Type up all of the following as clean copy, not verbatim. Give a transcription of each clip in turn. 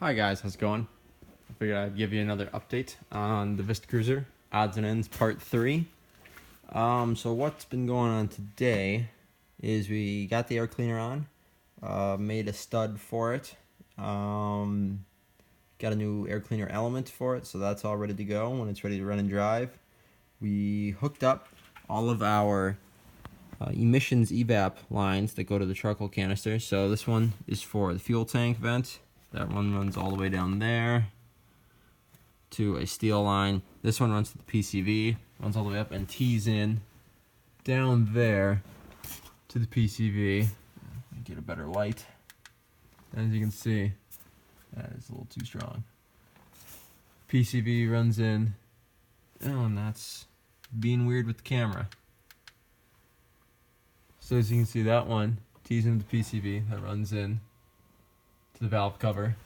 Hi guys, how's it going? I figured I'd give you another update on the Vista Cruiser, odds and ends part 3. So what's been going on today is we got the air cleaner on, made a stud for it, got a new air cleaner element for it, so that's all ready to go when it's ready to run and drive. We hooked up all of our emissions evap lines that go to the charcoal canister. So this one is for the fuel tank vent. That one runs all the way down there to a steel line. This one runs to the PCV, runs all the way up and tees in down there to the PCV. Get a better light. As you can see, that is a little too strong. PCV runs in. Oh, and that's being weird with the camera. So as you can see, that one tees into the PCV, that runs in to the valve cover.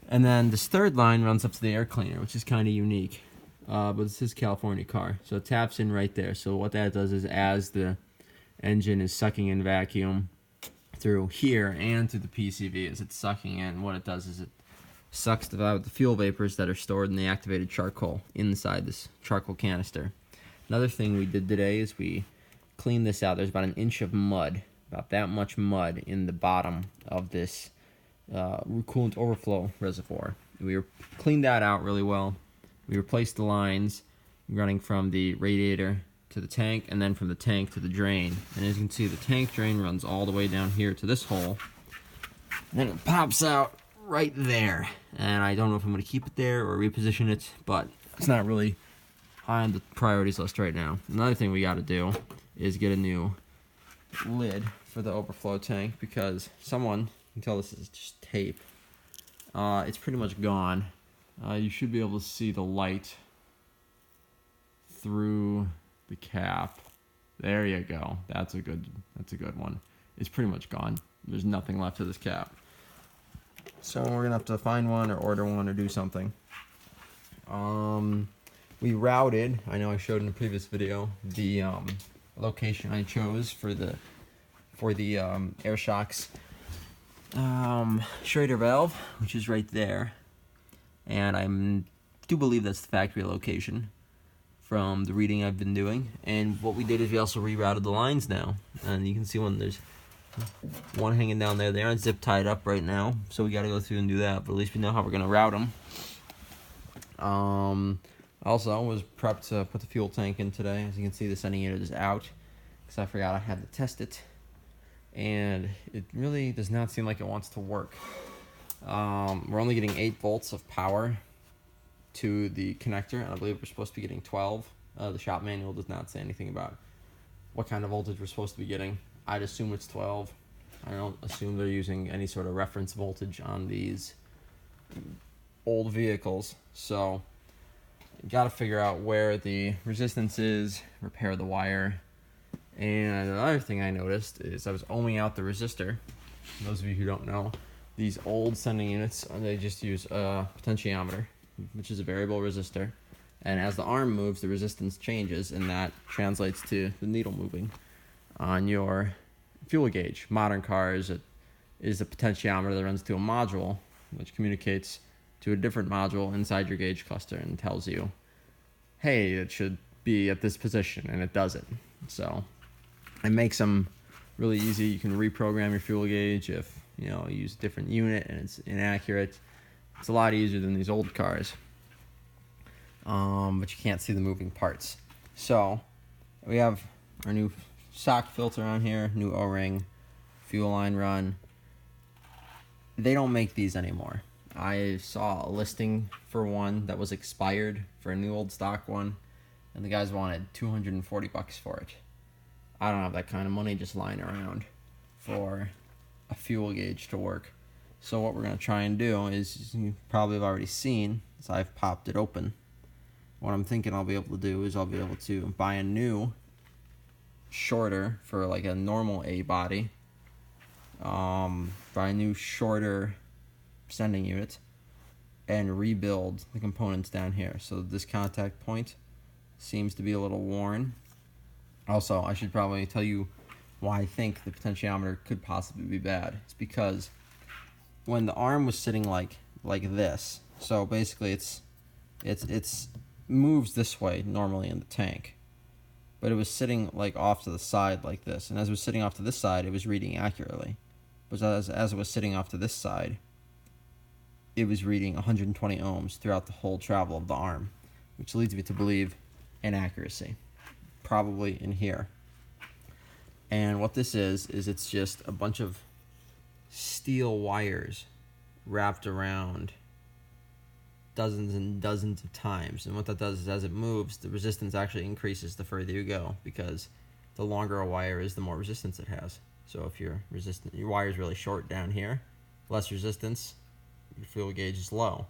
And then this third line runs up to the air cleaner, which is kind of unique. But it's his California car, so it taps in right there. So what that does is as the engine is sucking in vacuum through here and through the PCV, as it's sucking in, what it does is it sucks the fuel vapors that are stored in the activated charcoal inside this charcoal canister. Another thing we did today is we cleaned this out. There's about an inch of mud, about that much mud in the bottom of this coolant overflow reservoir. We cleaned that out really well. We replaced the lines running from the radiator to the tank and then from the tank to the drain. And as you can see, the tank drain runs all the way down here to this hole. And then it pops out right there. And I don't know if I'm going to keep it there or reposition it, but it's not really high on the priorities list right now. Another thing we got to do is get a new lid for the overflow tank because someone, you can tell this is just tape, it's pretty much gone. You should be able to see the light through the cap. There you go. That's a good one. It's pretty much gone. There's nothing left of this cap. So we're gonna have to find one or order one or do something. We routed, I know I showed in a previous video, the location I chose for the air shocks Schrader valve, which is right there, and I do believe that's the factory location from the reading I've been doing. And what we did is we also rerouted the lines now, and you can see there's one hanging down there. They aren't zip tied up right now, so we got to go through and do that, but at least we know how we're going to route them. Also, I was prepped to put the fuel tank in today. As you can see, the sending unit is out because I forgot I had to test it, and it really does not seem like it wants to work. We're only getting 8 volts of power to the connector, and I believe we're supposed to be getting 12. The shop manual does not say anything about what kind of voltage we're supposed to be getting. I'd assume it's 12. I don't assume they're using any sort of reference voltage on these old vehicles, so got to figure out where the resistance is, repair the wire. And another thing I noticed is I was ohming out the resistor. For those of you who don't know, these old sending units, they just use a potentiometer, which is a variable resistor. And as the arm moves, the resistance changes, and that translates to the needle moving on your fuel gauge. Modern cars, it is a potentiometer that runs to a module, which communicates to a different module inside your gauge cluster and tells you, hey, it should be at this position, and it does it. So it makes them really easy. You can reprogram your fuel gauge if you use a different unit and it's inaccurate. It's a lot easier than these old cars, but you can't see the moving parts. So we have our new sock filter on here, new O-ring, fuel line run. They don't make these anymore. I saw a listing for one that was expired for a new old stock one, and the guys wanted $240 for it. I don't have that kind of money just lying around for a fuel gauge to work. So what we're going to try and do is, you probably have already seen, as I've popped it open, what I'm thinking I'll be able to do is I'll be able to buy a new shorter for like a normal A body, buy a new shorter sending unit, and rebuild the components down here. So this contact point seems to be a little worn. Also, I should probably tell you why I think the potentiometer could possibly be bad. It's because when the arm was sitting like like this. So basically it's moves this way normally in the tank, but it was sitting like off to the side like this, and as it was sitting off to this side, it was reading accurately. But as it was sitting off to this side, it was reading 120 ohms throughout the whole travel of the arm, which leads me to believe inaccuracy, probably in here. And what this is it's just a bunch of steel wires wrapped around dozens and dozens of times. And what that does is, as it moves, the resistance actually increases the further you go, because the longer a wire is, the more resistance it has. So if your wire is really short down here, less resistance, your fuel gauge is low.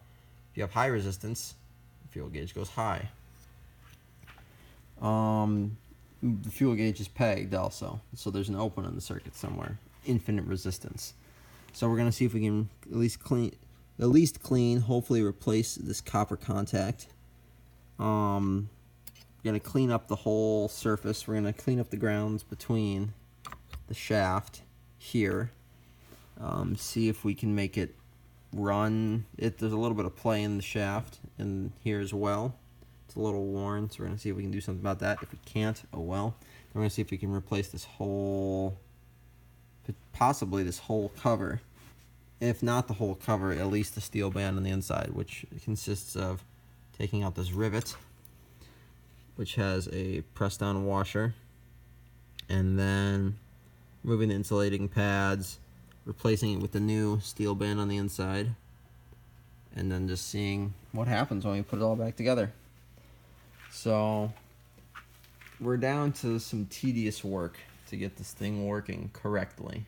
If you have high resistance, the fuel gauge goes high. The fuel gauge is pegged also, so there's an open in the circuit somewhere. Infinite resistance. So we're gonna see if we can at least clean, hopefully replace this copper contact. We're gonna clean up the whole surface. We're gonna clean up the grounds between the shaft here. See if we can make it run. There's a little bit of play in the shaft and here as well. It's a little worn, so we're gonna see if we can do something about that. If we can't, oh well. We're gonna see if we can replace this whole, possibly this whole cover. If not the whole cover, at least the steel band on the inside, which consists of taking out this rivet, which has a press-down washer, and then removing the insulating pads, replacing it with the new steel band on the inside, and then just seeing what happens when we put it all back together. So we're down to some tedious work to get this thing working correctly.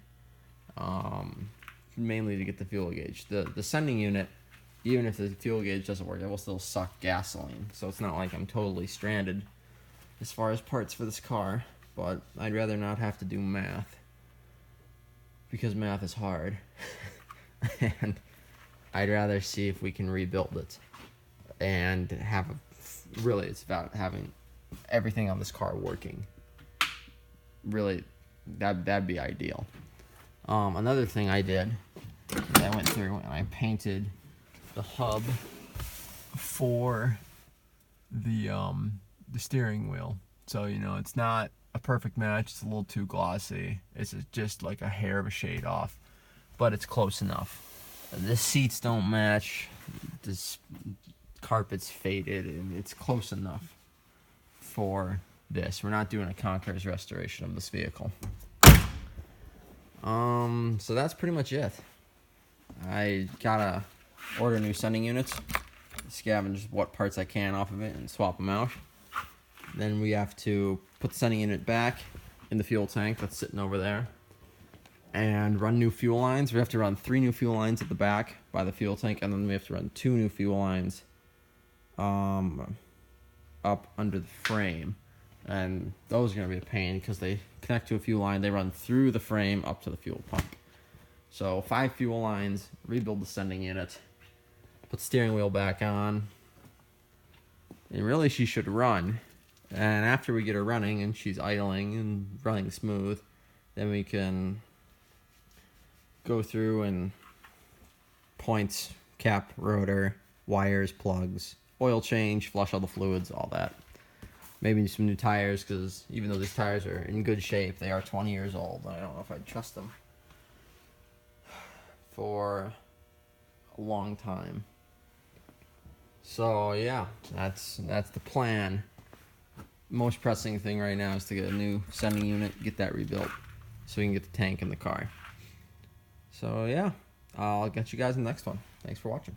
Mainly to get the fuel gauge. The sending unit, even if the fuel gauge doesn't work, it will still suck gasoline. So it's not like I'm totally stranded as far as parts for this car, but I'd rather not have to do math, because math is hard. And I'd rather see if we can rebuild it and have really, it's about having everything on this car working. Really, that'd be ideal. Another thing I did is I went through and I painted the hub for the steering wheel. So, you know, it's not a perfect match. It's a little too glossy. It's just like a hair of a shade off, but it's close enough. The seats don't match. This carpet's faded, and it's close enough for this. We're not doing a Conqueror's restoration of this vehicle. So that's pretty much it. I gotta order new sending units, scavenge what parts I can off of it and swap them out. Then we have to put the sending unit back in the fuel tank that's sitting over there and run new fuel lines. We have to run 3 new fuel lines at the back by the fuel tank, and then we have to run 2 new fuel lines up under the frame. And those are going to be a pain because they connect to a fuel line. They run through the frame up to the fuel pump. So 5 fuel lines, rebuild the sending unit, put the steering wheel back on. And really she should run. And after we get her running and she's idling and running smooth, then we can go through and points, cap, rotor, wires, plugs, oil change, flush all the fluids, all that. Maybe some new tires, because even though these tires are in good shape, they are 20 years old. I don't know if I'd trust them for a long time. So yeah, that's the plan. Most pressing thing right now is to get a new sending unit, get that rebuilt, so we can get the tank in the car. So yeah, I'll get you guys in the next one. Thanks for watching.